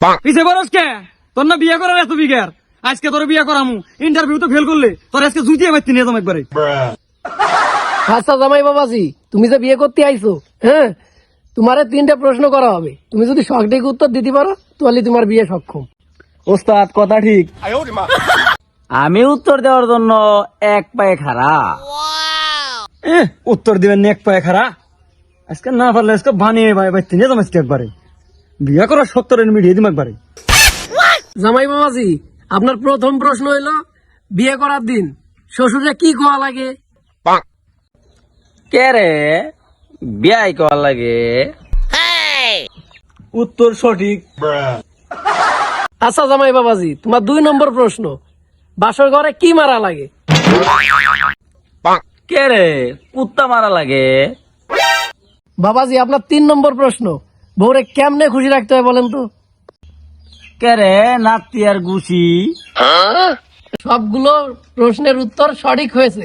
পিছে বরস কে তোর না বিয়ে করার এত বিঘার আজকে তোর বিয়ে করামু ইন্টারভিউ তো ফেল করলে তোর আজকে জুতিয়ে মারতি নিয়ে তোমার একবারে। আচ্ছা জামাই বাবাজি, তুমি যে বিয়ে করতে আইছো, হ্যাঁ, তোমারে 3টা প্রশ্ন করা হবে। তুমি যদি সঠিক উত্তর দিতে পারো তাহলে তোমার বিয়ে সক্ষম। ওস্তাদ কথা ঠিক, আমি উত্তর দেওয়ার জন্য এক পায়ে খাড়া। উত্তর দিবেন এক পায়ে খারা আজকে না পারলে আজকে বানিয়ে ভাই ভাই তিনে তোমার একবারে বিয়ে করার 70 মিডিয়ে দিম একবারে। জামাই বাবাজি, আপনার প্রথম প্রশ্ন হইলো, বিয়ে করার দিন শ্বশুরে কি খাওয়া লাগে? কে রে বিয়াই কর লাগে? উত্তর সঠিক। আচ্ছা জামাই বাবাজি, তোমার 2 নম্বর প্রশ্ন, বাসর ঘরে কি মারা লাগে? কে রে কুত্তা মারা লাগে? বাবাজি আপনার 3 নম্বর প্রশ্ন, বউরে কেমনে খুশি রাখতে হয় বলেন তো? কে রে নাতি আর গুছি? সবগুলো প্রশ্নের উত্তর সঠিক হয়েছে।